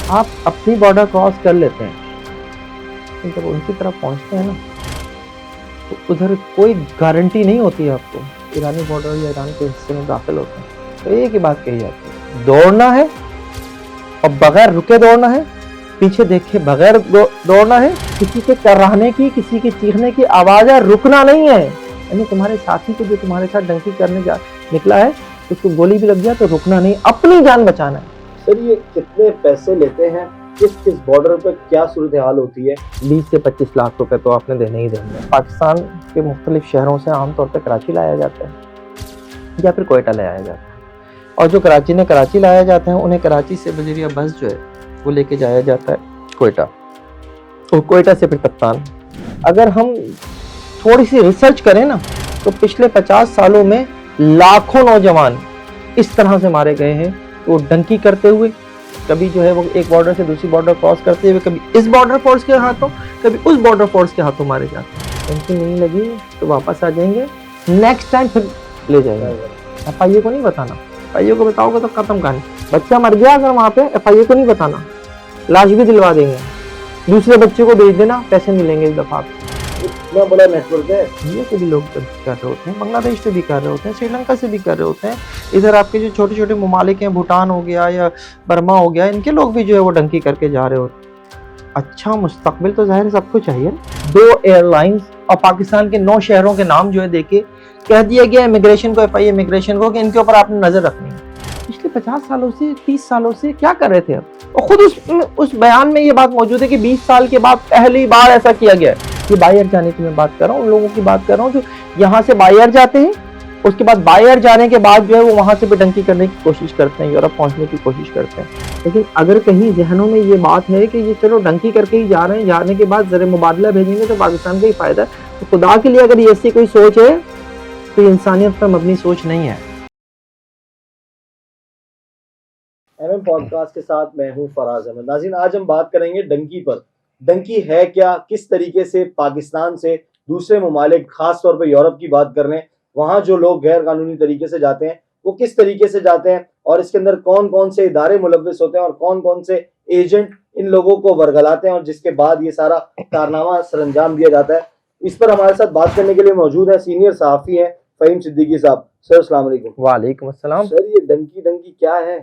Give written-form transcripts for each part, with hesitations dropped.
आप अपनी border cross कर लेते हैं, लेकिन जब उनकी तरफ पहुंचते हैं ना, तो उधर कोई गारंटी नहीं होती है आपको ईरानी बॉर्डर या ईरान के हिस्से में दाखिल होते हैं। तो एक ही बात कही जाती है, दौड़ना है और बगैर रुके दौड़ना है, पीछे देखे बगैर दौड़ना है, किसी के कराहने की, किसी के चीखने की आवाज है, रुकना नहीं है। यानी तुम्हारे साथी को जो तुम्हारे साथ डंकी करने निकला है, उसको गोली भी लग गया तो रुकना नहीं, अपनी जान बचाना है। सर ये कितने पैसे लेते हैं, किस किस बॉर्डर पर क्या सूरत हाल होती है? 20 से 25 लाख रुपए तो आपने देने ही देने हैं। पाकिस्तान के मुख्तलिफ शहरों से आमतौर पर कराची लाया जाता है या फिर कोयटा लाया जाता है, और जो कराची लाया जाता है उन्हें कराची से बजरिया बस जो है वो लेके जाया जाता है कोयटा, और कोयटा से फिर कप्तान। अगर हम थोड़ी सी रिसर्च करें ना, तो पिछले 50 सालों में लाखों नौजवान इस तरह से मारे गए हैं, वो डंकी करते हुए, कभी जो है वो एक बॉर्डर से दूसरी बॉर्डर क्रॉस करते हुए, कभी इस बॉर्डर फोर्स के हाथों, कभी उस बॉर्डर फोर्स के हाथों मारे जाते हैं। डंकी नहीं लगी तो वापस आ जाएंगे, नेक्स्ट टाइम फिर ले जाएंगे। FIA को नहीं बताना, FIA को बताओगे तो खत्म कहानी। बच्चा मर गया अगर वहाँ पे, FIA को नहीं बताना, लाश भी दिलवा देंगे, दूसरे बच्चे को भेज देना, पैसे मिलेंगे इस दफा। इतना बड़ा नेटवर्क है, ये से भी लोग कर रहे होते हैं, बांग्लादेश से भी कर रहे होते हैं, श्रीलंका से भी कर रहे होते हैं। इधर आपके जो छोटे छोटे ममालिक हैं, भूटान हो गया या बर्मा हो गया, इनके लोग भी जो है वो डंकी करके जा रहे होते हैं। अच्छा मुस्तकबिल तो जाहिर सबको चाहिए। 2 एयरलाइंस और पाकिस्तान के 9 शहरों के नाम जो है देके कह दिया गया इमिग्रेशन को, FIA इमिग्रेशन को, कि इनके ऊपर आपने नजर रखनी है। पिछले 50 सालों से 30 सालों से क्या कर रहे थे अब? और खुद उस बयान में ये बात मौजूद है कि 20 साल के बाद पहली बार ऐसा किया गया है। ये बायर जाने की मैं बात कर रहा हूँ, उन लोगों की बात कर रहा हूँ जो यहाँ से बायर जाते हैं, उसके बाद बायर जाने के बाद जो है वो वहां से भी डंकी करने की कोशिश करते हैं, यूरोप पहुंचने की कोशिश करते हैं। लेकिन अगर कहीं जहनों में ये बात है कि ये चलो डंकी करके ही जा रहे हैं, जाने के बाद ज़र मुबादला भेजेंगे तो पाकिस्तान का ही फायदा है, तो खुदा के लिए अगर ये ऐसी कोई सोच है तो ये इंसानियत पर मबनी सोच नहीं है। MM पॉडकास्ट के साथ मैं हूं फराज अहमद। नाज़रीन, आज हम बात करेंगे डंकी पर। डंकी है क्या, किस तरीके से पाकिस्तान से दूसरे ममालिक, खास तौर पर यूरोप की बात कर रहे हैं, वहां जो लोग गैर कानूनी तरीके से जाते हैं वो किस तरीके से जाते हैं, और इसके अंदर कौन कौन से इदारे मुलव्विस होते हैं और कौन कौन से एजेंट इन लोगों को वर्गलाते हैं, और जिसके बाद ये सारा कारनामा सरअंजाम दिया जाता है। इस पर हमारे साथ बात करने के लिए मौजूद है सीनियर सहाफ़ी हैं फ़हीम सिद्दीकी साहब। सर अस्सलाम वालेकुम। वालेकुम अस्सलाम। सर ये डंकी क्या है?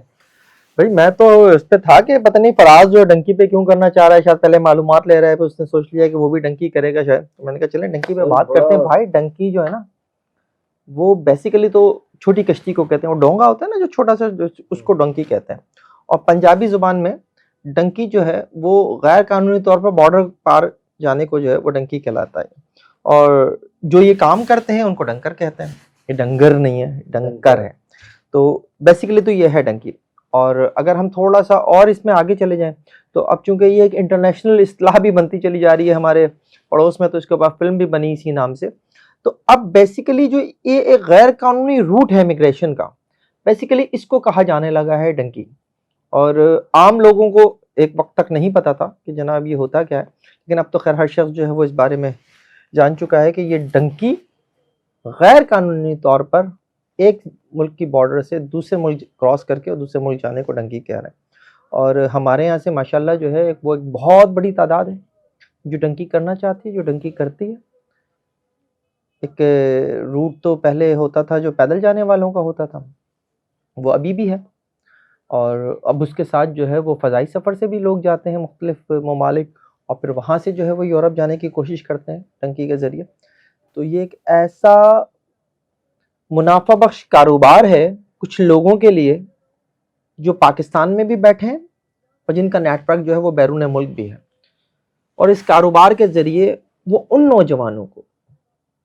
भाई मैं तो इस पे था कि पता नहीं फराज जो डंकी पे क्यों करना चाह रहा है, शायद पहले मालूमात ले रहा है, फिर उसने सोच लिया कि वो भी डंकी करेगा शायद, तो मैंने कहा चले डंकी पे बात करते हैं। भाई डंकी जो है ना, वो बेसिकली तो छोटी कश्ती को कहते हैं, वो डोंगा होता है ना जो छोटा सा, उसको डंकी कहते हैं। और पंजाबी जुबान में डंकी जो है वो गैर कानूनी तौर पर बॉर्डर पार जाने को जो है वो डंकी कहलाता है, और जो ये काम करते हैं उनको डंकर कहते हैं। ये डंगर नहीं है, डंकर है। तो बेसिकली तो ये है डंकी। और अगर हम थोड़ा सा और इसमें आगे चले जाएं, तो अब चूंकि ये एक इंटरनेशनल इस्लाह भी बनती चली जा रही है हमारे पड़ोस में, तो इसके ऊपर फिल्म भी बनी इसी नाम से। तो अब बेसिकली जो ये एक गैर कानूनी रूट है इमिग्रेशन का, बेसिकली इसको कहा जाने लगा है डंकी। और आम लोगों को एक वक्त तक नहीं पता था कि जनाब ये होता क्या है, लेकिन अब तो खैर हर शख्स जो है वो इस बारे में जान चुका है कि ये डंकी गैर कानूनी तौर पर एक मुल्क की बॉर्डर से दूसरे मुल्क क्रॉस करके और दूसरे मुल्क जाने को डंकी कह रहे हैं। और हमारे यहाँ से माशाल्लाह जो है वो एक बहुत बड़ी तादाद है जो डंकी करना चाहती है, जो डंकी करती है। एक रूट तो पहले होता था जो पैदल जाने वालों का होता था, वो अभी भी है, और अब उसके साथ जो है वो फ़ज़ाई सफ़र से भी लोग जाते हैं मुख्तलिफ ममालिक, और फिर वहाँ से जो है वो यूरोप जाने की कोशिश करते हैं डंकी के ज़रिए। तो ये एक ऐसा मुनाफा बख्श कारोबार है कुछ लोगों के लिए जो पाकिस्तान में भी बैठे हैं और जिनका नेटवर्क जो है वो बैरून मुल्क भी है। और इस कारोबार के ज़रिए वो उन नौजवानों को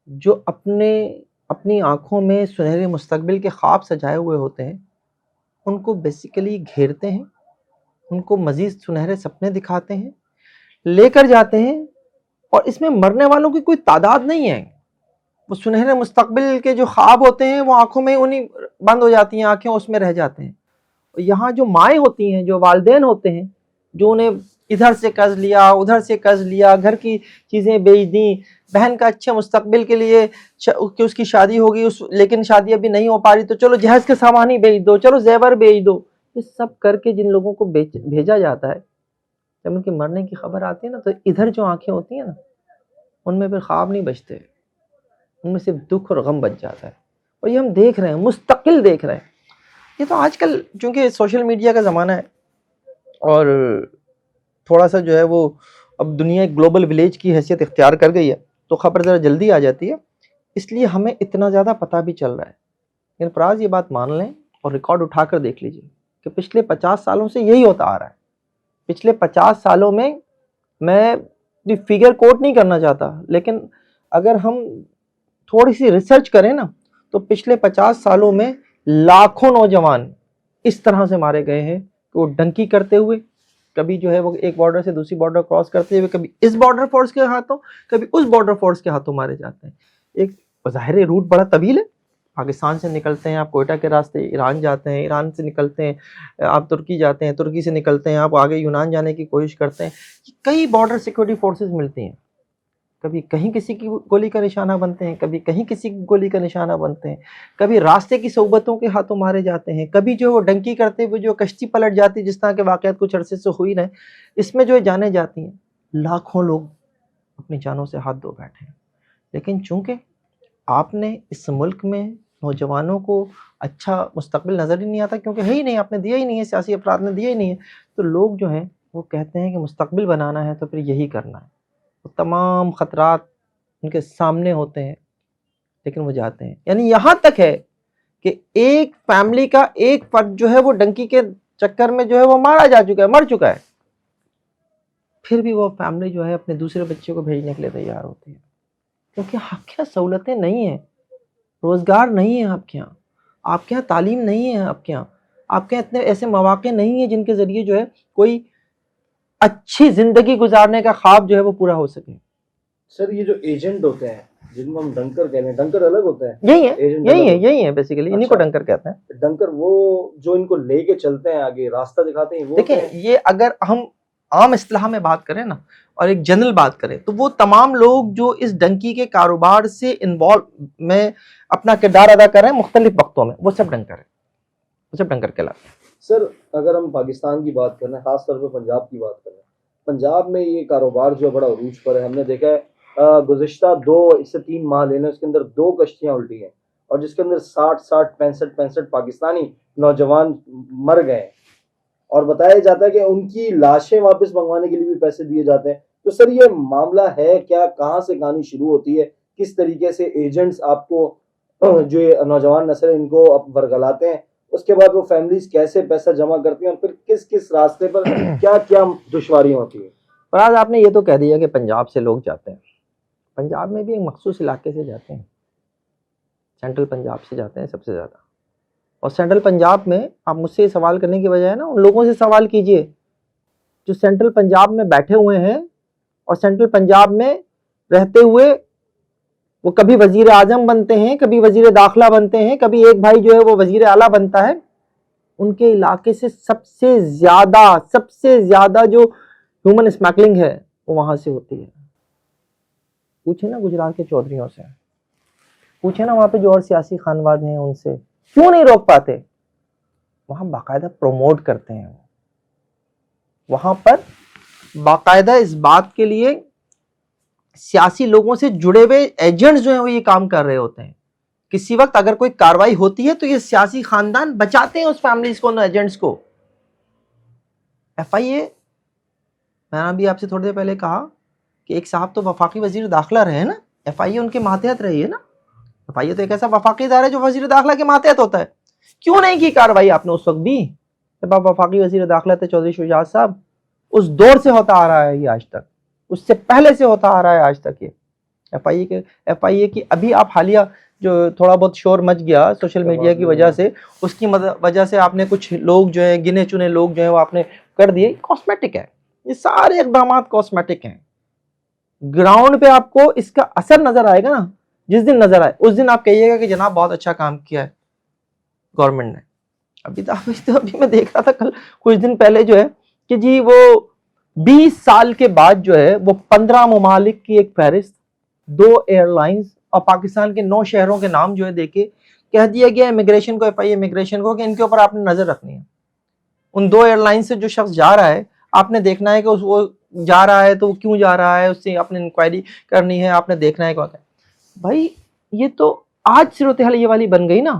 जो अपनी आँखों में सुनहरे मुस्तकबिल के ख्वाब सजाए हुए होते हैं, उनको बेसिकली घेरते हैं, उनको मज़ीद सुनहरे सपने दिखाते हैं, लेकर जाते हैं। और इसमें मरने वालों की कोई तादाद नहीं है। वो सुनहरे मुस्तकबिल के जो ख्वाब होते हैं वो आंखों में उन्हीं बंद हो जाती हैं, आंखें उसमें रह जाते हैं। और यहाँ जो माएँ होती हैं, जो वालिदैन होते हैं, जो उन्हें इधर से कर्ज लिया, उधर से कर्ज लिया, घर की चीज़ें बेच दी, बहन का अच्छे मुस्तकबिल के लिए कि उसकी शादी होगी, लेकिन शादी अभी नहीं हो पा रही, तो चलो जहेज़ के सामान ही बेच दो, चलो जेवर बेच दो। ये सब करके जिन लोगों को भेजा जाता है जब उनके मरने की खबर आती है ना, तो इधर जो आंखें होती हैं ना, उनमें फिर ख्वाब नहीं बचते, उनमें सिर्फ दुख और गम बच जाता है। और ये हम देख रहे हैं, मुस्तकिल देख रहे हैं। ये तो आजकल चूंकि सोशल मीडिया का ज़माना है और थोड़ा सा जो है वो अब दुनिया एक ग्लोबल विलेज की हैसियत इख्तियार कर गई है, तो खबर ज़रा जल्दी आ जाती है, इसलिए हमें इतना ज़्यादा पता भी चल रहा है। लेकिन फराज, ये बात मान लें और रिकॉर्ड उठाकर देख लीजिए कि पिछले 50 सालों से यही होता आ रहा है। पिछले 50 सालों में, मैं फिगर कोट नहीं करना चाहता, लेकिन अगर हम थोड़ी सी रिसर्च करें ना, तो पिछले 50 सालों में लाखों नौजवान इस तरह से मारे गए हैं कि वो डंकी करते हुए, कभी जो है वो एक बॉर्डर से दूसरी बॉर्डर क्रॉस करते हुए, कभी इस बॉर्डर फोर्स के हाथों, कभी उस बॉर्डर फोर्स के हाथों मारे जाते हैं। एक ज़ाहिर रूट बड़ा तवील है, पाकिस्तान से निकलते हैं आप कोयटा के रास्ते ईरान जाते हैं, ईरान से निकलते हैं आप तुर्की जाते हैं, तुर्की से निकलते हैं आप आगे यूनान जाने की कोशिश करते हैं। कई बॉर्डर सिक्योरिटी फोर्सेस मिलती हैं, कभी कहीं किसी की गोली का निशाना बनते हैं, कभी कहीं किसी की गोली का निशाना बनते हैं, कभी रास्ते की सोबतों के हाथों मारे जाते हैं, कभी जो वो डंकी करते हुए जो कश्ती पलट जाती है, जिस तरह के वाक़यात कुछ अरसे से हुई रहे, इसमें जो है जाने जाती हैं। लाखों लोग अपनी जानों से हाथ धो बैठे हैं। लेकिन चूंकि आपने इस मुल्क में नौजवानों को अच्छा मुस्तकबिल नज़र ही नहीं आता, क्योंकि है ही नहीं, आपने दिया ही नहीं है, सियासी अफराद ने दिया ही नहीं है, तो लोग जो हैं वो कहते हैं कि मुस्तकबिल बनाना है तो फिर यही करना है। तो तमाम ख़तरात उनके सामने होते हैं, लेकिन वो जाते हैं। यानी यहाँ तक है कि एक फैमिली का एक फर्द जो है वो डंकी के चक्कर में जो है वो मारा जा चुका है, मर चुका है, फिर भी वो फैमिली जो है अपने दूसरे बच्चे को भेजने के लिए तैयार होती है, क्योंकि आपके यहाँ सहूलतें नहीं हैं, रोज़गार नहीं है आपके यहाँ तालीम नहीं है आपके यहाँ इतने ऐसे मौक़े नहीं हैं जिनके ज़रिए जो है कोई अच्छी ज़िंदगी गुजारने का ख्वाब जो है वो पूरा हो सके। सर, ये जो एजेंट होते हैं जिनको हम डंकर कहते हैं, डंकर अलग होते हैं? यही है बेसिकली, इन्हीं को डंकर कहते हैं। डंकर वो जो इनको लेके चलते हैं, आगे रास्ता दिखाते हैं, वो देखिए, ये अगर हम आम इस्तिलाह में बात करें ना और एक जनरल बात करें, तो वो तमाम लोग जो इस डंकी के कारोबार से इन्वॉल्व में अपना किरदार अदा कर रहे हैं मुख्तलिफ वक्तों में, वो सब डंकर है, वो सब डंकर कहलाते हैं। सर, अगर हम पाकिस्तान की बात करें, खास तौर पर पंजाब की बात करें, पंजाब में ये कारोबार जो बड़ा उरूज पर है। हमने देखा है गुज़िश्ता 2 से 3 माह लेने, उसके अंदर 2 कश्तियां उल्टी हैं और जिसके अंदर 60 65 पाकिस्तानी नौजवान मर गए, और बताया जाता है कि उनकी लाशें वापस मंगवाने के लिए भी पैसे दिए जाते हैं। तो सर, ये मामला है क्या? कहाँ से कहानी शुरू होती है? किस तरीके से एजेंट्स आपको जो ये नौजवान नस्ल इनको अब वर्गलाते हैं, उसके बाद वो फैमिलीज कैसे पैसा जमा करती हैं और फिर किस किस रास्ते पर क्या क्या दुश्वारियां होती है? फराज, आपने ये तो कह दिया कि पंजाब से लोग जाते हैं। पंजाब में भी एक मखसूस इलाके से जाते हैं, सेंट्रल पंजाब से जाते हैं सबसे ज़्यादा। और सेंट्रल पंजाब में आप मुझसे सवाल करने की बजाय ना उन लोगों से सवाल कीजिए जो सेंट्रल पंजाब में बैठे हुए हैं और सेंट्रल पंजाब में रहते हुए वो कभी वजीर आजम बनते हैं, कभी वजीर दाखिला बनते हैं, कभी एक भाई जो है वो वजीर आला बनता है। उनके इलाके से सबसे ज़्यादा जो ह्यूमन स्मगलिंग है वो वहाँ से होती है। पूछे ना गुजरात के चौधरियों से, पूछे ना वहाँ पे जो और सियासी खानवाद हैं उनसे, क्यों नहीं रोक पाते? वहाँ बाकायदा प्रमोट करते हैं, वहाँ पर बाकायदा इस बात के लिए सियासी लोगों से जुड़े हुए एजेंट्स जो हैं वो ये काम कर रहे होते हैं। किसी वक्त अगर कोई कार्रवाई होती है तो ये सियासी खानदान बचाते हैं उस फैमिलीज को, उन एजेंट्स को। FIA, मैंने अभी आपसे थोड़ी देर पहले कहा कि एक साहब तो वफाकी वजीर दाखिला रहे हैं ना, FIA उनके मातहत रही है ना। FIA तो एक ऐसा वफाकी इदारा है जो वजीर दाखिला के मातहत होता है। क्यों नहीं की कार्रवाई आपने उस वक्त भी जब आप वफाकी वजीर दाखिला थे चौधरी शुजात साहब? उस दौर से होता आ रहा है ये आज तक, उससे पहले से होता आ रहा है आज तक ये FIA की। अभी आप हालिया जो थोड़ा बहुत शोर मच गया सोशल मीडिया की वजह से, उसकी वजह से आपने कुछ लोग जो है, गिने चुने लोग जो है वो आपने कर दिए। कॉस्मेटिक है, ये सारे इक़दाम कॉस्मेटिक हैं। ग्राउंड पे आपको इसका असर नजर आएगा ना, जिस दिन नजर आए उस दिन आप कहिएगा कि जनाब बहुत अच्छा काम किया है गवर्नमेंट ने। अभी मैं देख रहा था कल कुछ दिन पहले जो है कि जी वो 20 साल के बाद जो है वो 15 ममालिक की एक फहरिस्त, 2 एयरलाइंस और पाकिस्तान के 9 शहरों के नाम जो है देके कह दिया गया इमिग्रेशन को, FIA इमिग्रेशन को, कि इनके ऊपर आपने नजर रखनी है। उन 2 एयरलाइन से जो शख्स जा रहा है आपने देखना है कि उस वो जा रहा है तो वो क्यों जा रहा है, उससे आपने इंक्वायरी करनी है, आपने देखना है क्या होता है। भाई ये तो आज सूरत हाल ये वाली बन गई ना,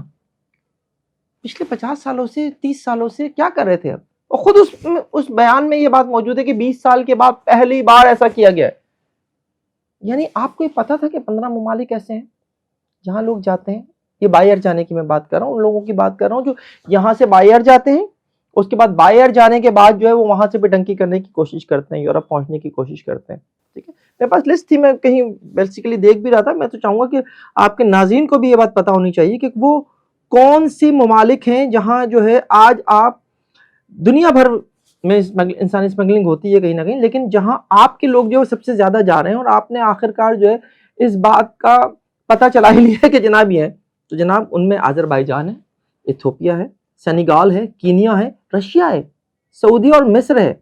पिछले 50 सालों से 30 सालों से क्या कर रहे थे अब। और खुद उस बयान में ये बात मौजूद है कि 20 साल के बाद पहली बार ऐसा किया गया है। यानी आपको ये पता था कि 15 ममालिक ऐसे हैं जहां लोग जाते हैं, ये बाहर जाने की मैं बात कर रहा हूँ, उन लोगों की बात कर रहा हूँ जो यहाँ से बाहर जाते हैं, उसके बाद बाहर जाने के बाद जो है वो वहां से बेटंकी करने की कोशिश करते हैं, यूरोप पहुंचने की कोशिश करते हैं। ठीक है, मेरे पास लिस्ट थी, मैं कहीं बेसिकली देख भी रहा था। मैं तो चाहूंगा कि आपके नाज़रीन को भी ये बात पता होनी चाहिए कि वो कौन सी ममालिक हैं जहां जो है आज आप दुनिया भर में इंसानी स्मगलिंग होती है कहीं ना कहीं, लेकिन जहां आपके लोग जो सबसे ज्यादा जा रहे हैं और आपने आखिरकार जो है इस बात का पता चला ही लिया है कि जनाब ये है। तो जनाब उनमें आज़रबाईजान है, इथियोपिया है, सेनेगाल है, कीनिया है, रशिया है, सऊदी और मिस्र है।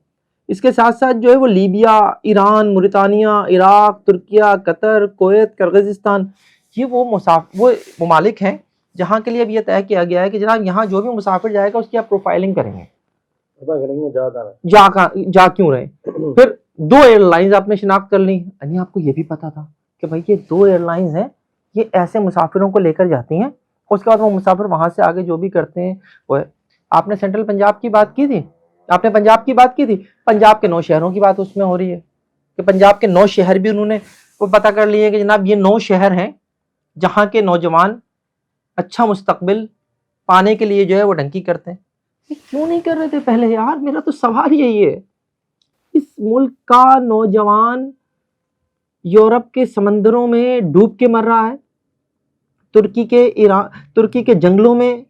इसके साथ साथ जो है वो Libya, Iran, Mauritania, Iraq, Turkiye, Qatar, Kuwait, Kyrgyzstan, ये वो ममालिक हैं जहाँ के लिए अब ये तय किया गया है कि जनाब यहाँ जो भी मुसाफिर जाएगा उसकी आप प्रोफाइलिंग करेंगे, पता करेंगे जा क्यों रहे। फिर 2 एयरलाइंस आपने शिनाख्त कर ली। यानी आपको ये भी पता था कि भाई ये 2 एयरलाइंस हैं, ये ऐसे मुसाफिरों को लेकर जाती हैं, उसके बाद वो मुसाफिर वहां से आगे जो भी करते हैं वो है। आपने सेंट्रल पंजाब की बात की थी, आपने पंजाब की बात की थी, पंजाब के 9 शहरों की बात उसमें हो रही है कि पंजाब के 9 शहर भी उन्होंने वो पता कर लिए कि जनाब ये 9 शहर हैं जहां के नौजवान अच्छा मुस्तकबिल पाने के लिए जो है वो डंकी करते हैं। ये क्यों नहीं कर रहे थे पहले यार, मेरा तो सवाल यही है। इस मुल्क का नौजवान यूरोप के समंदरों में डूब के मर रहा है, तुर्की के जंगलों में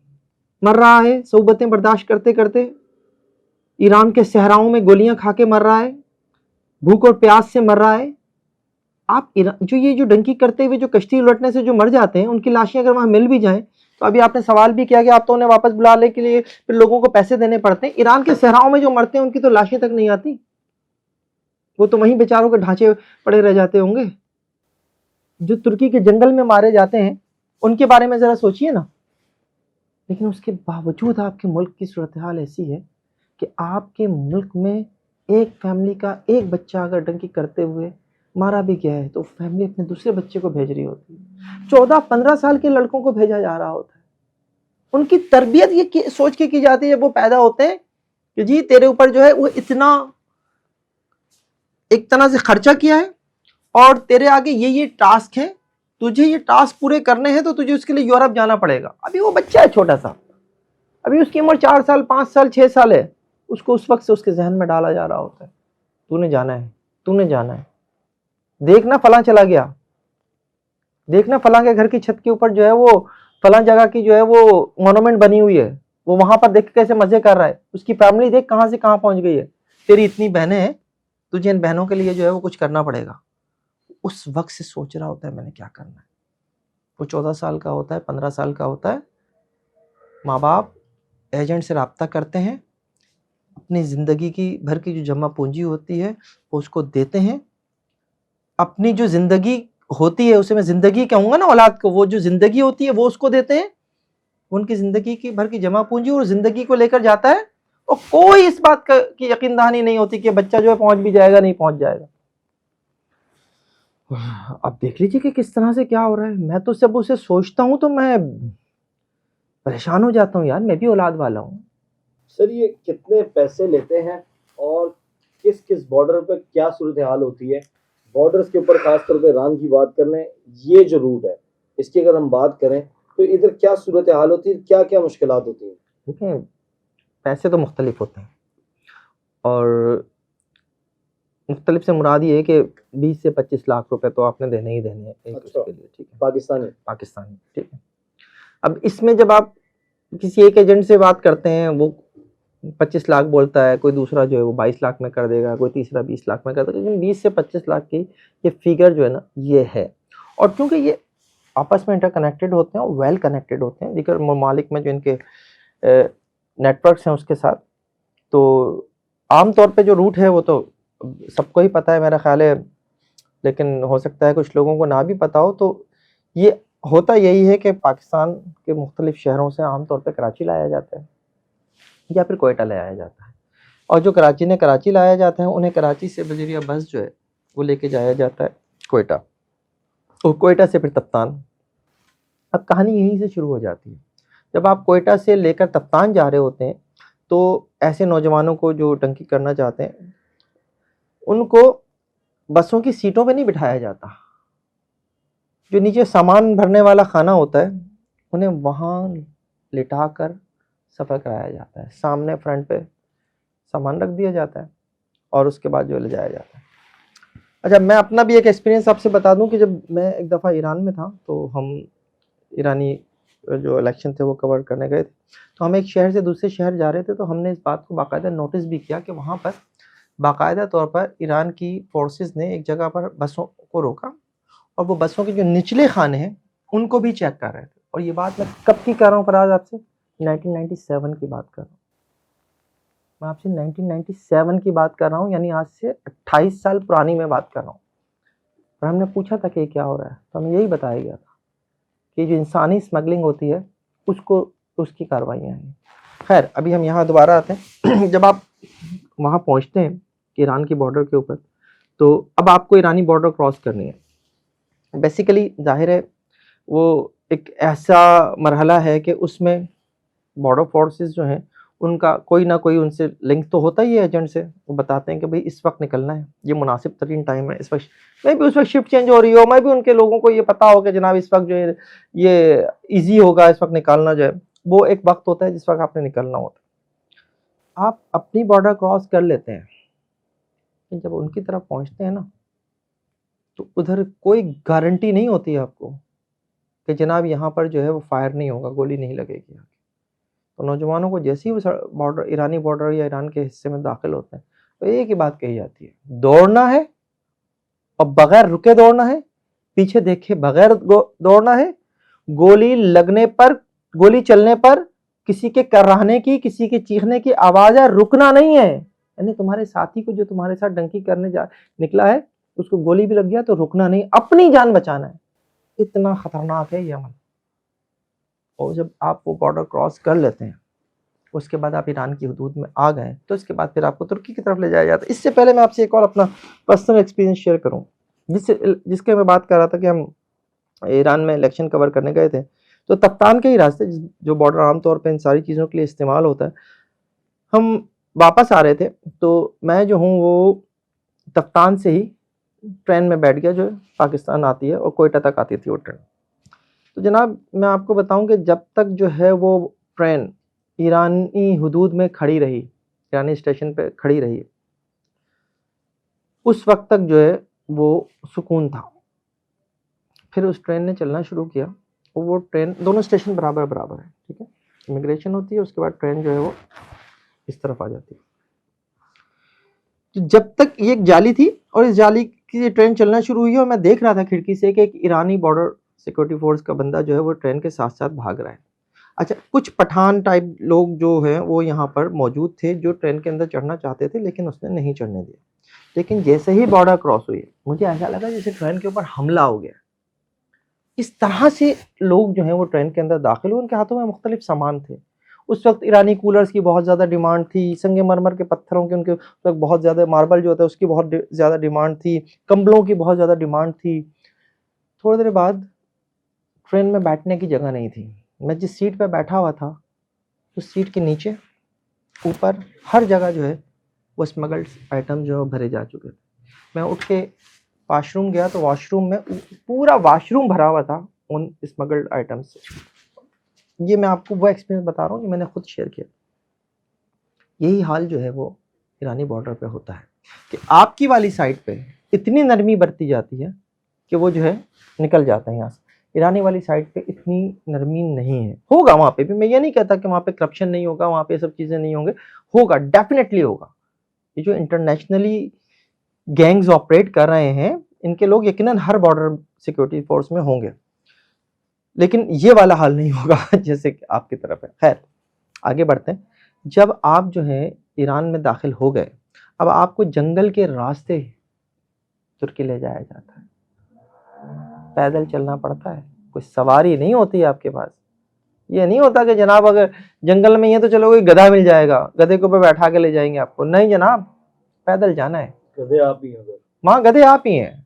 मर रहा है, सोबतें बर्दाश्त करते करते ईरान के सहराओं में गोलियां खा के मर रहा है, भूख और प्यास से मर रहा है। आप जो डंकी करते हुए जो कश्ती उलटने से जो मर जाते हैं, उनकी लाशें अगर वहां मिल भी जाएं, तो अभी आपने सवाल भी किया कि आप तो उन्हें वापस बुलाने के लिए फिर लोगों को पैसे देने पड़ते हैं। ईरान के सहराओं में जो मरते हैं उनकी तो लाशें तक नहीं आती, वो तो वहीं बेचारों के ढांचे पड़े रह जाते होंगे। जो तुर्की के जंगल में मारे जाते हैं उनके बारे में जरा सोचिए ना। लेकिन उसके बावजूद आपके मुल्क की सूरत हाल ऐसी है कि आपके मुल्क में एक फैमिली का एक बच्चा अगर डंकी करते हुए मारा भी गया है तो फैमिली अपने दूसरे बच्चे को भेज रही होती है। 14-15 साल के लड़कों को भेजा जा रहा होता है। उनकी तरबियत ये सोच के की जाती है, वो पैदा होते हैं कि जी तेरे ऊपर जो है वो इतना एक तरह से खर्चा किया है और तेरे आगे ये टास्क है, तुझे ये टास्क पूरे करने हैं तो तुझे उसके लिए यूरोप जाना पड़ेगा। अभी वो बच्चा है छोटा सा, अभी उसकी उम्र 4 साल 5 साल 6 साल है, उसको उस वक्त से उसके जहन में डाला जा रहा होता है तूने जाना है, तूने जाना है। देखना फलां चला गया, देखना फलां के घर की छत के ऊपर जो है वो फलां जगह की जो है वो मोनूमेंट बनी हुई है, वो वहां पर देख कैसे मजे कर रहा है, उसकी फैमिली देख कहां से कहां पहुंच गई है। तेरी इतनी बहनें हैं, तुझे इन बहनों के लिए जो है वो कुछ करना पड़ेगा। उस वक्त से सोच रहा होता है मैंने क्या करना है। वो 14 साल का होता है, 15 साल का होता है। माँ बाप एजेंट से रब्ता करते हैं, अपनी ज़िंदगी की भर की जो जमा पूंजी होती है वो उसको देते हैं। अपनी जो ज़िंदगी होती है उसे मैं ज़िंदगी कहूँगा ना औलाद को, वो जो ज़िंदगी होती है वो उसको देते हैं, उनकी ज़िंदगी की भर की जमा पूंजी, और ज़िंदगी को लेकर जाता है और कोई इस बात की यकीन दहानी नहीं होती कि बच्चा जो है पहुंच भी जाएगा नहीं पहुंच जाएगा। अब देख लीजिए कि किस तरह से क्या हो रहा है। मैं तो जब उसे सोचता हूँ तो मैं परेशान हो जाता हूँ यार, मैं भी औलाद वाला हूँ। सर ये कितने पैसे लेते हैं और किस किस बॉर्डर पे क्या सूरत हाल होती है? बॉर्डर्स के ऊपर खासतौर पे ईरान की बात कर लें, ये जो रूट है इसकी अगर हम बात करें तो इधर क्या सूरत हाल होती है, क्या क्या मुश्किलात होती है? ठीक है, पैसे तो मुख्तलिफ होते हैं और मुख्तलिफ से मुराद ये है कि 20 से 25 लाख रुपए तो आपने देने ही देने हैं एक अच्छा, उसके लिए। ठीक है, पाकिस्तानी। ठीक है। अब इसमें जब आप किसी एक एजेंट से बात करते हैं, वो 25 लाख बोलता है, कोई दूसरा जो है वो 22 लाख में कर देगा, कोई तीसरा 20 लाख में कर देगा, लेकिन 20 से 25 लाख की ये फिगर जो है ना ये है। और क्योंकि ये आपस में इंटरकनेक्टेड होते हैं और वेल कनेक्टेड होते हैं दीगर ममालिक में जो इनके नेटवर्क्स हैं उसके साथ, तो आम तौर पे जो रूट है वो तो सबको ही पता है मेरा ख्याल है, लेकिन हो सकता है कुछ लोगों को ना भी पता हो। तो ये होता यही है कि पाकिस्तान के मुख्तलिफ शहरों से आमतौर पे कराची लाया जाता है या फिर कोयटा ले आया जाता है। और जो कराची लाया जाता है उन्हें कराची से बजरिया बस जो है वो लेके जाया जाता है कोयटा, और कोयटा से फिर तप्तान। अब कहानी यहीं से शुरू हो जाती है। जब आप कोयटा से लेकर तप्तान जा रहे होते हैं तो ऐसे नौजवानों को जो टंकी करना चाहते हैं उनको बसों की सीटों पे नहीं बिठाया जाता। जो नीचे सामान भरने वाला खाना होता है उन्हें वहाँ लिटा कर सफ़र कराया जाता है। सामने फ्रंट पे सामान रख दिया जाता है और उसके बाद जो ले जाया जाता है। अच्छा, मैं अपना भी एक एक्सपीरियंस आपसे बता दूं कि जब मैं एक दफ़ा ईरान में था तो हम ईरानी जो इलेक्शन थे वो कवर करने गए थे। तो हम एक शहर से दूसरे शहर जा रहे थे, तो हमने इस बात को बाकायदा नोटिस भी किया कि वहाँ पर बाकायदा तौर पर ईरान की फोर्सेस ने एक जगह पर बसों को रोका और वो बसों के जो निचले खाने हैं उनको भी चेक कर रहे थे। और ये बात मैं कब की कर रहा हूँ फराज आपसे? 1997 की बात कर रहा हूँ। मैं आपसे 1997 की बात कर रहा हूँ, यानी आज से 28 साल पुरानी मैं बात कर रहा हूँ। और हमने पूछा था कि क्या हो रहा है, तो हमें यही बताया गया था कि जो इंसानी स्मगलिंग होती है उसको उसकी कार्रवाइयाँ हैं। खैर, अभी हम यहाँ दोबारा आते हैं। जब आप वहाँ पहुँचते हैं ईरान की बॉर्डर के ऊपर, तो अब आपको ईरानी बॉर्डर क्रॉस करनी है। बेसिकली जाहिर है वो एक ऐसा मरहला है कि उसमें बॉर्डर फोर्सेस जो हैं उनका कोई ना कोई उनसे लिंक तो होता ही है एजेंट से। वो बताते हैं कि भाई इस वक्त निकलना है, ये मुनासिब तरीन टाइम है, इस वक्त मैं भी उस वक्त शिफ्ट चेंज हो रही हो, मैं भी उनके लोगों को ये पता हो कि जनाब इस वक्त जो है ये ईजी होगा, इस वक्त निकालना जो है वो एक वक्त होता है जिस वक्त आपने निकलना होता है। आप अपनी बॉर्डर क्रॉस कर लेते हैं, जब उनकी तरफ पहुँचते हैं ना तो उधर कोई गारंटी नहीं होती है आपको कि जनाब यहाँ पर जो है वो फायर नहीं होगा, गोली नहीं लगेगी। तो नौजवानों को जैसे ही वो बॉर्डर ईरानी बॉर्डर या ईरान के हिस्से में दाखिल होते हैं तो एक ही बात कही जाती है, दौड़ना है और बगैर रुके दौड़ना है, पीछे देखे बगैर दौड़ना है। गोली लगने पर, गोली चलने पर किसी के कराहने की, किसी के चीखने की आवाज है, रुकना नहीं है। यानी तुम्हारे साथी को जो तुम्हारे साथ डंकी करने जा निकला है उसको गोली भी लग गया तो रुकना नहीं, अपनी जान बचाना है। इतना खतरनाक है ये अमल। और जब आप वो बॉर्डर क्रॉस कर लेते हैं उसके बाद आप ईरान की हुदूद में आ गए तो इसके बाद फिर आपको तुर्की की तरफ ले जाया जाता है। इससे पहले मैं आपसे एक और अपना पर्सनल एक्सपीरियंस शेयर करूं जिसके मैं बात कर रहा था कि हम ईरान में इलेक्शन कवर करने गए थे। तो तप्तान के ही रास्ते जो बॉर्डर आमतौर पर इन सारी चीज़ों के लिए इस्तेमाल होता है, हम वापस आ रहे थे तो मैं जो हूँ वो तप्तान से ही ट्रेन में बैठ गया जो पाकिस्तान आती है और कोयटा तक आती थी वो ट्रेन। तो जनाब मैं आपको बताऊं कि जब तक जो है वो ट्रेन ईरानी हुदूद में खड़ी रही, ईरानी स्टेशन पे खड़ी रही, उस वक्त तक जो है वो सुकून था। फिर उस ट्रेन ने चलना शुरू किया और वो ट्रेन, दोनों स्टेशन बराबर बराबर है, ठीक है, इमिग्रेशन होती है उसके बाद ट्रेन जो है वो इस तरफ आ जाती है। तो जब तक ये एक जाली थी और इस जाली की ट्रेन चलना शुरू हुई और मैं देख रहा था खिड़की से कि एक ईरानी बॉर्डर सिक्योरिटी फोर्स का बंदा जो है वो ट्रेन के साथ साथ भाग रहा है। अच्छा, कुछ पठान टाइप लोग जो हैं वो यहाँ पर मौजूद थे जो ट्रेन के अंदर चढ़ना चाहते थे लेकिन उसने नहीं चढ़ने दिया। लेकिन जैसे ही बॉर्डर क्रॉस हुई मुझे ऐसा लगा जैसे ट्रेन के ऊपर हमला हो गया। इस तरह से लोग जो हैं वो ट्रेन के अंदर दाखिल हुए, उनके हाथों में मुख्तलिफ सामान थे। उस वक्त ईरानी कूलर्स की बहुत ज़्यादा डिमांड थी, संगमरमर के पत्थरों की उनके उस वक्त बहुत ज़्यादा, मार्बल जो होता है उसकी बहुत ज़्यादा डिमांड थी, कंबलों की बहुत ज़्यादा डिमांड थी। थोड़ी देर बाद ट्रेन में बैठने की जगह नहीं थी। मैं जिस सीट पर बैठा हुआ था उस सीट के नीचे, ऊपर, हर जगह जो है वो स्मगल्ड आइटम जो है भरे जा चुके थे। मैं उठ के वॉशरूम गया तो वॉशरूम में पूरा वॉशरूम भरा हुआ था उन स्मगल्ड आइटम से। ये मैं आपको वो एक्सपीरियंस बता रहा हूँ कि मैंने खुद शेयर किया। यही हाल जो है वो ईरानी बॉर्डर पे होता है कि आपकी वाली साइड पे इतनी नरमी बरती जाती है कि वो जो है निकल जाता है यहाँ से। ईरानी वाली साइड पे इतनी नरमी नहीं है। होगा वहाँ पे भी, मैं ये नहीं कहता कि वहाँ पे करप्शन नहीं होगा, वहाँ पे सब चीज़ें नहीं होंगे, होगा, डेफिनेटली होगा। ये जो इंटरनेशनली गैंग्स ऑपरेट कर रहे हैं इनके लोग यकीनन हर बॉर्डर सिक्योरिटी फोर्स में होंगे, लेकिन ये वाला हाल नहीं होगा जैसे कि आपकी तरफ है। खैर, आगे बढ़ते हैं। जब आप जो है ईरान में दाखिल हो गए, अब आपको जंगल के रास्ते तुर्की ले जाया जाता है। पैदल चलना पड़ता है, कोई सवारी नहीं होती है आपके पास। ये नहीं होता कि जनाब अगर जंगल में ही है तो चलो कोई गधा मिल जाएगा, गधे को पे बैठा के ले जाएंगे आपको, नहीं जनाब, पैदल जाना है। गधे आप ही हैं उधर। वहां गधे आप ही हैं,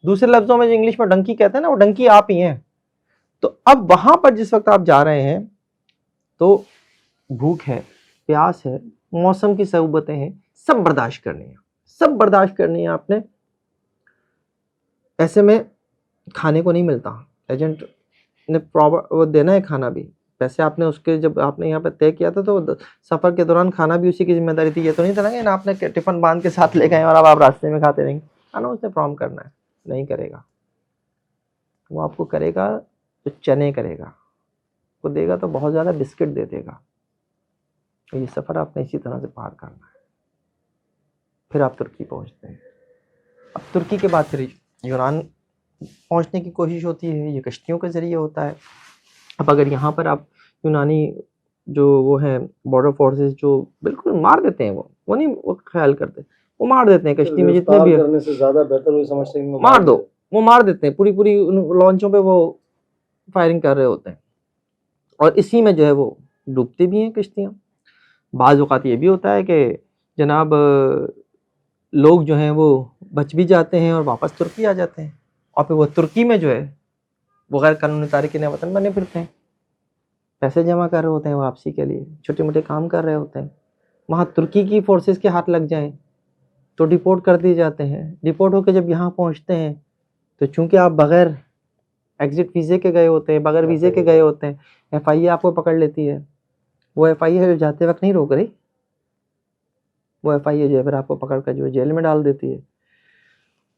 दूसरे लफ्जों में जो इंग्लिश में डंकी कहते हैं ना, वो डंकी आप ही हैं। तो अब वहां पर जिस वक्त आप जा रहे हैं तो भूख है, प्यास है, मौसम की सहूबतें हैं, सब बर्दाश्त करनी है, सब बर्दाश्त करनी है आपने। ऐसे में खाने को नहीं मिलता, एजेंट ने प्रॉपर वो देना है खाना भी, पैसे आपने उसके जब आपने यहाँ पे तय किया था तो सफ़र के दौरान खाना भी उसी की जिम्मेदारी थी। ये तो नहीं था ना कि ना आपने टिफिन बांध के साथ ले गए और अब आप रास्ते में खाते रहेंगे, खाना उसने प्रॉम करना है, नहीं करेगा वो, आपको करेगा तो चने करेगा, वो देगा तो बहुत ज़्यादा बिस्किट दे देगा। तो ये सफ़र आपने इसी तरह से पार करना है। फिर आप तुर्की पहुँचते हैं। अब तुर्की के बाद फिर यूनान पहुँचने की कोशिश होती है, ये कश्तियों के ज़रिए होता है। अब अगर यहाँ पर आप यूनानी जो वो हैं बॉर्डर फोर्सेस जो बिल्कुल मार देते हैं, वो नहीं वो ख्याल करते, वो मार देते हैं कश्ती में जितने भी करने से ज़्यादा बेहतर वो समझते हैं मार दो, वो मार देते हैं, पूरी पूरी लॉन्चों पे वो फायरिंग कर रहे होते हैं और इसी में जो है वो डूबती भी हैं कश्तियाँ। बाज़ औक़ात ये भी होता है कि जनाब लोग जो हैं वो बच भी जाते हैं और वापस तुर्की आ जाते हैं और फिर वो तुर्की में जो है वो गैर कानूनी तारिकीन वतन बने फिरते हैं, पैसे जमा कर रहे होते हैं वापसी के लिए, छोटे मोटे काम कर रहे होते हैं। वहाँ तुर्की की फोर्सेस के हाथ लग जाएं तो डिपोर्ट कर दिए जाते हैं। डिपोर्ट होकर जब यहाँ पहुँचते हैं तो चूंकि आप बग़ैर एग्ज़िट वीज़े के गए होते हैं, बग़ैर वीज़े के गए होते हैं, FIA आपको पकड़ लेती है। वो FIA जो जाते वक्त नहीं रोक रही, वो FIA जो है फिर आपको पकड़ कर जो है जेल में डाल देती है।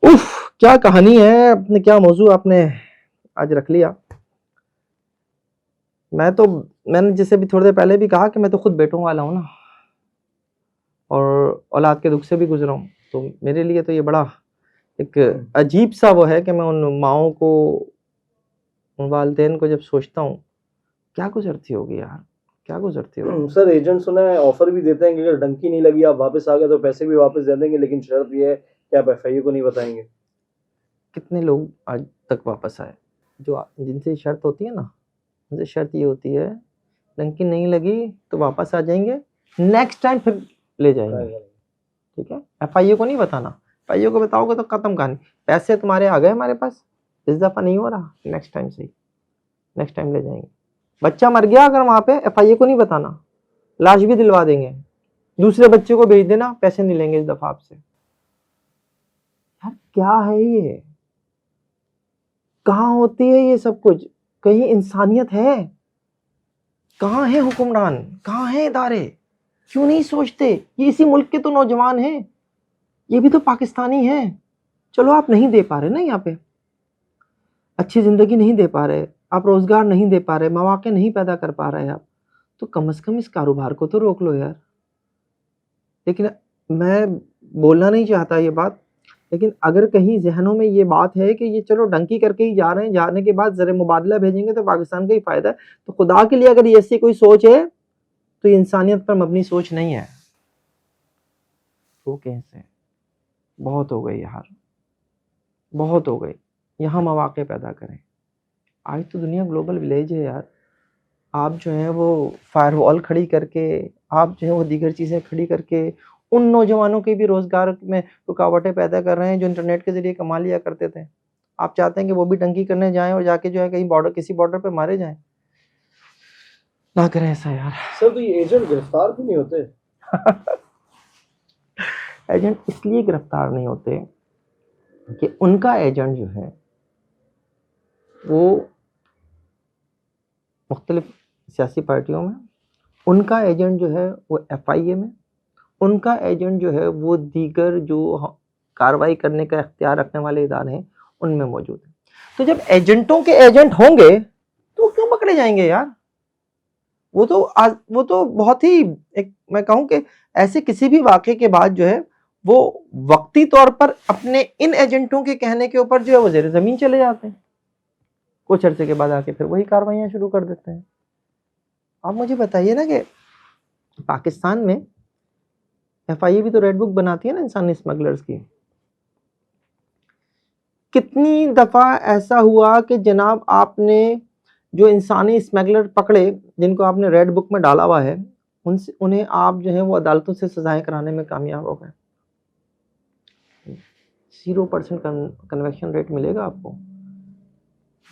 उफ, क्या कहानी है, अपने क्या मौजू आपने आज रख लिया। मैंने जैसे भी थोड़ी देर पहले भी कहा कि मैं तो खुद बेटों वाला हूँ ना, और औलाद के दुख से भी गुजरा हूँ, तो मेरे लिए तो ये बड़ा एक अजीब सा वो है कि मैं उन माओं को, उन वालिदैन को जब सोचता हूँ, क्या गुजरती होगी यार, क्या गुजरती होगी। सर एजेंट सुना है ऑफर भी देते हैं कि अगर डंकी नहीं लगी आप वापस आ गए तो पैसे भी वापस दे देंगे, लेकिन शर्त ये है कि आप FIA को नहीं बताएंगे। कितने लोग आज तक वापस आए जो जिनसे शर्त होती है ना, उनसे शर्त ये होती है डंकी नहीं लगी तो वापस आ जाएंगे, नेक्स्ट टाइम फिर ले जाएंगे, ठीक है। FIA को नहीं बताना, FIA को बताओगे तो खत्म कहानी, पैसे तुम्हारे आ गए हमारे पास, इस दफ़ा नहीं हो रहा, नेक्स्ट टाइम से, नेक्स्ट टाइम ले जाएंगे। बच्चा मर गया अगर वहाँ पे, FIA को नहीं बताना, लाश भी दिलवा देंगे, दूसरे बच्चे को भेज देना, पैसे नहीं लेंगे इस दफ़ा आपसे। यार क्या है ये, कहाँ होती है ये सब कुछ, कहीं इंसानियत है, कहाँ है हुक्मरान, कहाँ है इदारे, क्यों नहीं सोचते। ये इसी मुल्क के तो नौजवान हैं, ये भी तो पाकिस्तानी हैं। चलो आप नहीं दे पा रहे ना, यहाँ पे अच्छी ज़िंदगी नहीं दे पा रहे, आप रोज़गार नहीं दे पा रहे, मौके नहीं पैदा कर पा रहे आप, तो कम से कम इस कारोबार को तो रोक लो यार। लेकिन मैं बोलना नहीं चाहता ये बात, लेकिन अगर कहीं जहनों में ये बात है कि ये चलो डंकी करके ही जा रहे हैं, जाने के बाद ज़र मुबादला भेजेंगे तो पाकिस्तान का ही फ़ायदा है, तो खुदा के लिए अगर ये ऐसी कोई सोच है तो ये इंसानियत पर मबनी सोच नहीं है। तो कैसे, बहुत हो गई यार, बहुत हो गई, यहाँ मौके पैदा करें। आज तो दुनिया ग्लोबल विलेज है यार, आप जो है वो फायरवॉल खड़ी करके, आप जो है वो दीगर चीज़ें खड़ी करके उन नौजवानों के भी रोज़गार में रुकावटें पैदा कर रहे हैं जो इंटरनेट के ज़रिए कमा लिया करते थे। आप चाहते हैं कि वो भी डंकी करने जाएं और जाके जो है कहीं बॉर्डर, किसी बॉर्डर पे मारे जाएं, ना करें ऐसा यार। सर तो ये एजेंट गिरफ्तार क्यों नहीं होते? एजेंट इसलिए गिरफ्तार नहीं होते कि उनका एजेंट जो है वो मुख्तलिफ सियासी पार्टियों में, उनका एजेंट जो है वो FIA में, उनका एजेंट जो है वो दीगर जो कार्रवाई करने का इख्तियार रखने वाले इदारे हैं उनमें मौजूद है। तो जब एजेंटों के एजेंट होंगे तो क्यों पकड़े जाएंगे यार, वो तो बहुत ही एक, मैं कहूँ कि ऐसे किसी भी वाक़े के बाद जो है वो वक्ती तौर पर अपने इन एजेंटों के कहने के ऊपर जो है वो ज़ेर ज़मीन चले जाते हैं, कुछ अर्से के बाद आके फिर वही कार्रवाइयाँ शुरू कर देते हैं। आप मुझे बताइए ना कि पाकिस्तान में FIA भी तो रेड बुक बनाती है ना इंसानी स्मगलर्स की, कितनी दफ़ा ऐसा हुआ कि जनाब आपने जो इंसानी स्मगलर पकड़े जिनको आपने रेड बुक में डाला हुआ है, उनसे उन्हें आप जो है वो अदालतों से सजाएं कराने में कामयाब हो गए। 0% कन्वेक्शन रेट मिलेगा आपको।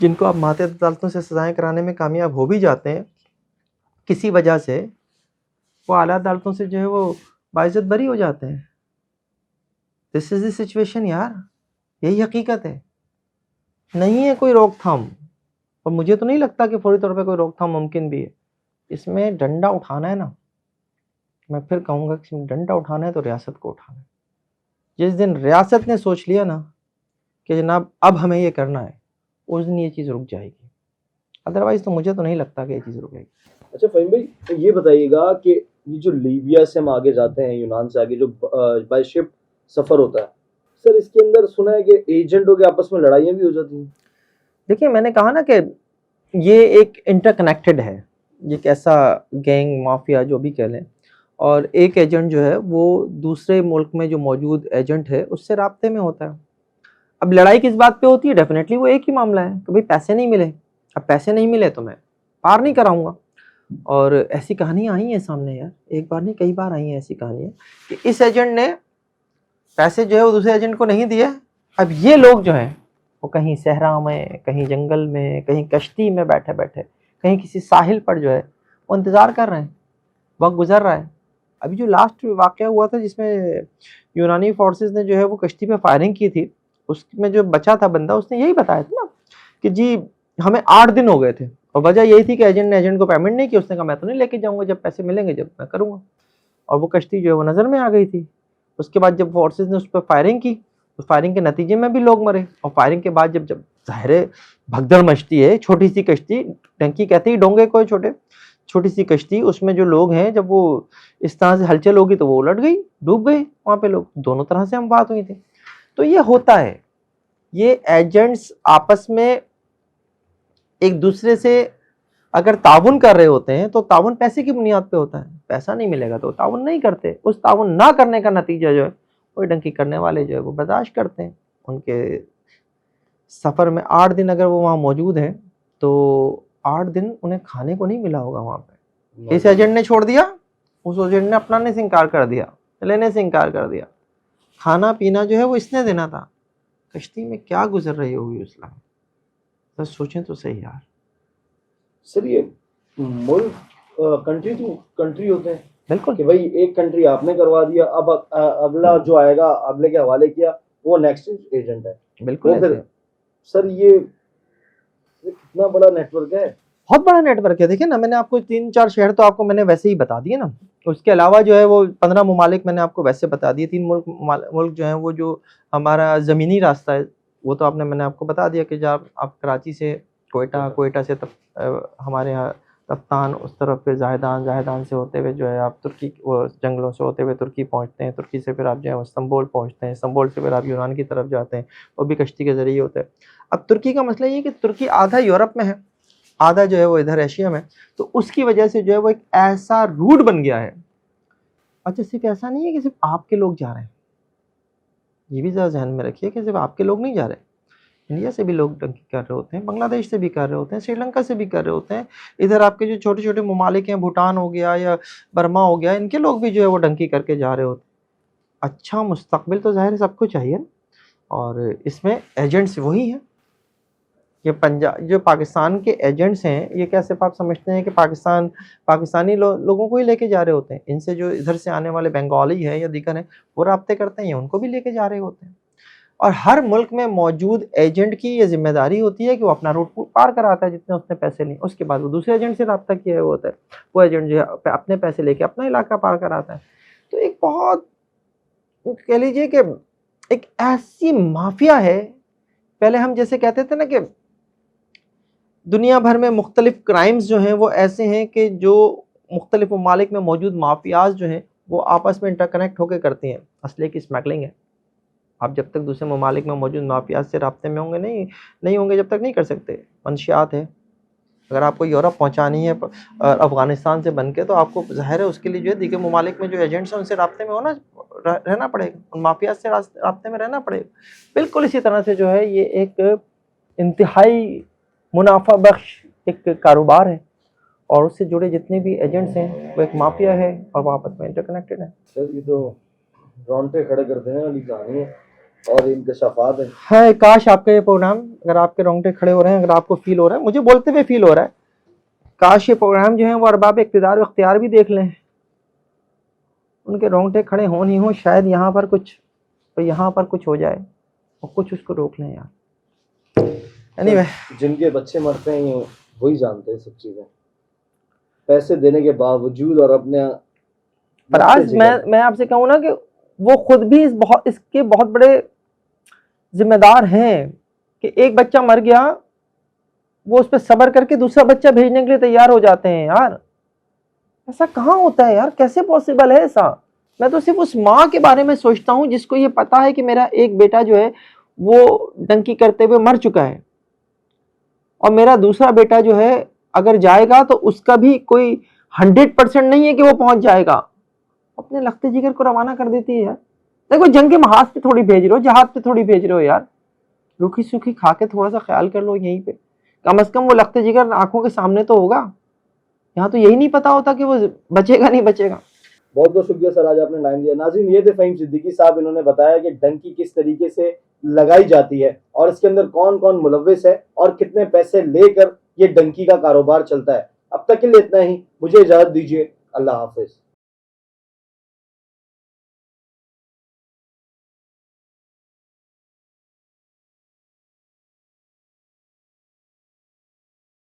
जिनको आप माते अदालतों से सजाएं कराने में कामयाब हो भी जाते हैं किसी वजह से, वो आला अदालतों से जो है वो बाइज्जत बरी हो जाते हैं। दिस इज द सिचुएशन यार, यही हकीकत है। नहीं है कोई रोकथाम, और मुझे तो नहीं लगता कि फौरी तौर पे कोई रोकथाम मुमकिन भी है। इसमें डंडा उठाना है ना, मैं फिर कहूँगा कि इसमें डंडा उठाना है तो रियासत को उठाना है। जिस दिन रियासत ने सोच लिया ना कि जनाब अब हमें ये करना है, उस दिन ये चीज़ रुक जाएगी। अदरवाइज तो मुझे तो नहीं लगता कि ये चीज़ रुकेगी। अच्छा फ़हीम भाई, तो ये बताइएगा कि ये जो लीबिया से हम आगे जाते हैं, यूनान से आगे जो बाय शिप सफ़र होता है, सर इसके अंदर सुना है कि एजेंटों के आपस में लड़ाइयाँ भी हो जाती हैं। देखिए, मैंने कहा ना कि ये एक इंटरकनेक्टेड है, एक ऐसा गैंग माफिया जो भी कह लें, और एक एजेंट जो है वो दूसरे मुल्क में जो मौजूद एजेंट है उससे राब्ते में होता है। अब लड़ाई किस बात पे होती है? डेफिनेटली वो एक ही मामला है कि भाई पैसे नहीं मिले। अब पैसे नहीं मिले तो मैं पार नहीं कराऊंगा। और ऐसी कहानियाँ आई हैं सामने यार, एक बार नहीं कई बार आई हैं ऐसी कहानियाँ कि इस एजेंट ने पैसे जो है वो दूसरे एजेंट को नहीं दिए। अब ये लोग जो हैं वो कहीं सहरा में, कहीं जंगल में, कहीं कश्ती में बैठे बैठे, कहीं किसी साहिल पर जो है वो इंतज़ार कर रहे हैं, वक्त गुजर रहा है। अभी जो लास्ट वाक़या हुआ था जिसमें यूनानी फोर्सेस ने जो है वो कश्ती पे फायरिंग की थी, उसमें जो बचा था बंदा उसने यही बताया था ना कि जी हमें 8 दिन हो गए थे, और वजह यही थी कि एजेंट ने एजेंट को पेमेंट नहीं किया। उसने कहा मैं तो नहीं लेके जाऊँगा, जब पैसे मिलेंगे जब मैं करूँगा। और वो कश्ती जो है वो नज़र में आ गई थी। उसके बाद जब फोर्सेस ने उस पर फायरिंग की, तो फायरिंग के नतीजे में भी लोग मरे। और फायरिंग के बाद जब जब ज़ाहिर भगदड़ मचती है, छोटी सी कश्ती, टंकी कहते ही डोंगे को छोटे, छोटी सी कश्ती, उसमें जो लोग हैं जब वो इस तरह से हलचल होगी तो वो उलट गई, डूब गए वहाँ पे लोग। दोनों तरह से हम बात हुई थी। तो ये होता है, ये एजेंट्स आपस में एक दूसरे से अगर ताउन कर रहे होते हैं तो ताउन पैसे की बुनियाद पे होता है। पैसा नहीं मिलेगा तो ताउन नहीं करते। उस ताउन ना करने का नतीजा जो है वो डंकी करने वाले जो है वो बर्दाश्त करते हैं। उनके सफ़र में 8 दिन अगर वो वहाँ मौजूद हैं तो 8 दिन उन्हें खाने को नहीं मिला होगा वहाँ पे। इस एजेंट ने छोड़ दिया, उस एजेंट ने अपनाने से इनकार कर दिया, लेने से इनकार कर दिया। खाना पीना जो है वो इसने देना था। कश्ती में क्या गुजर रही होगी उस लम्हे, तो सोचें तो सही यार। सर ये मुल्क कंट्री टू कंट्री होते हैं बिल्कुल कि भाई एक कंट्री आपने करवा दिया, अब अगला जो आएगा अगले के हवाले किया, वो नेक्स्ट एजेंट है। बिल्कुल वो फिर ऐसे। सर ये कितना बड़ा नेटवर्क है। बहुत बड़ा नेटवर्क है। देखिए ना, मैंने आपको 3-4 शहर तो आपको मैंने वैसे ही बता दिए ना। उसके अलावा जो है वो 15 ममालिक मैंने आपको वैसे बता दिए। 3 मुल्क जो हैं वो जो हमारा ज़मीनी रास्ता है वो तो मैंने आपको बता दिया कि जब आप कराची से कोयटा, कोयटा से हमारे यहाँ रफ्तान, उस तरफ फिर ज़ाहिदान, ज़ाहिदान से होते हुए जो है आप तुर्की, वो जंगलों से होते हुए तुर्की पहुँचते हैं। तुर्की से फिर आप जो है इस्तांबुल पहुँचते हैं। इस्तांबुल से फिर आप यूनान की तरफ जाते हैं, वो भी कश्ती के ज़रिए होता है। अब तुर्की का मसला ये है कि तुर्की आधा यूरोप में है, आधा जो है वो इधर एशिया में, तो उसकी वजह से जो है वो एक ऐसा रूट बन गया है। अच्छा, सिर्फ ऐसा नहीं है कि सिर्फ आपके लोग जा रहे हैं, ये भी ज़रा ध्यान में रखिए कि सिर्फ आपके लोग नहीं जा रहे। इंडिया से भी लोग डंकी कर रहे होते हैं, बांग्लादेश से भी कर रहे होते हैं, श्रीलंका से भी कर रहे होते हैं। इधर आपके जो छोटे छोटे ममालिक हैं, भूटान हो गया या बर्मा हो गया, इनके लोग भी जो है वो डंकी करके जा रहे होते हैं। अच्छा मुस्तकबिल तो ज़ाहिर है सबको चाहिए, और इसमें एजेंट्स वही हैं। ये जो पाकिस्तान के एजेंट्स हैं, ये क्या सिर्फ आप समझते हैं कि पाकिस्तानी लोगों को ही लेके जा रहे होते हैं? इनसे जो इधर से आने वाले बंगाली हैं या दीगर हैं वो राब्ते करते हैं, उनको भी लेके जा रहे होते हैं। और हर मुल्क में मौजूद एजेंट की ये जिम्मेदारी होती है कि वो अपना रूट पार कराता है जितने उसने पैसे लिए, उसके बाद वो दूसरे एजेंट से रब्ता किया हुआ होता है। वो एजेंट जो है अपने पैसे लेके अपना इलाका पार कराता है। तो एक बहुत, कह लीजिए कि एक ऐसी माफिया है। पहले हम जैसे कहते थे ना कि दुनिया भर में मुख्तलिफ क्राइम्स जो हैं वो ऐसे हैं कि जो मुख्तलिफ ममालिक में मौजूद माफियाज जो हैं वो आपस में इंटरकनेक्ट होकर करती हैं। असले की स्मगलिंग है। आप जब तक दूसरे ममालिक में मौजूद माफियाज से राब्ते में होंगे नहीं होंगे जब तक नहीं कर सकते। मंशियात है, अगर आपको यूरोप पहुंचानी है अफ़गानिस्तान से बन के, तो आपको ज़ाहिर है उसके लिए जो है दीगर ममालिक में जो एजेंट्स हैं उनसे राब्ते में रहना पड़ेगा, उन माफियाज से राब्ते में रहना पड़ेगा। बिल्कुल इसी तरह से जो है ये एक इंतहाई मुनाफा बख्श एक कारोबार है और उससे जुड़े जितने भी एजेंट्स हैं वो एक माफिया है और वो आपस में इंटरकनेक्टेड है। सर ये तो रोंगटे खड़े कर देने वाली कहानी है और इंकशाफात है। हाँ, काश आपका ये प्रोग्राम, अगर आपके रोंगटे खड़े हो रहे हैं, अगर आपको फील हो रहा है, मुझे बोलते हुए फील हो रहा है, काश ये प्रोग्राम जो है वो अरबाब इख्तियार इख्तियार भी देख लें, उनके रोंगटे खड़े हो नहीं हो, शायद यहाँ पर कुछ हो जाए और कुछ उसको रोक लें यार। एनीवे, जिनके बच्चे मरते हैं ये वही जानते हैं सब चीजें, पैसे देने के बावजूद और अपने फराज मैं आपसे कहूँ ना कि वो खुद भी इसके बहुत बड़े जिम्मेदार हैं कि एक बच्चा मर गया, वो उस पर सब्र करके दूसरा बच्चा भेजने के लिए तैयार हो जाते हैं यार। ऐसा कहाँ होता है यार, कैसे पॉसिबल है ऐसा? मैं तो सिर्फ उस माँ के बारे में सोचता हूँ जिसको ये पता है कि मेरा एक बेटा जो है वो डंकी करते हुए मर चुका है और मेरा दूसरा बेटा जो है अगर जाएगा तो उसका भी कोई 100% नहीं है कि वो पहुंच जाएगा। अपने लखते जिगर को रवाना कर देती है यार। देखो, जंग के महाज पे थोड़ी भेज रहे हो, जहाज पे थोड़ी भेज रहे हो यार, रूखी सूखी खा के थोड़ा सा ख्याल कर लो यहीं पे, कम से कम वो लखते जिगर आंखों के सामने तो होगा। यहाँ तो यही नहीं पता होता कि वो बचेगा नहीं बचेगा। बहुत बहुत शुक्रिया सर, आज आपने टाइम दिया। नाज़रीन, ये थे फ़हीम सिद्दीकी साहब, इन्होंने बताया कि डंकी किस तरीके से लगाई जाती है और इसके अंदर कौन कौन मुलव्विस है और कितने पैसे लेकर ये डंकी का कारोबार चलता है। अब तक के लिए इतना ही, मुझे इजाजत दीजिए, अल्लाह हाफिज।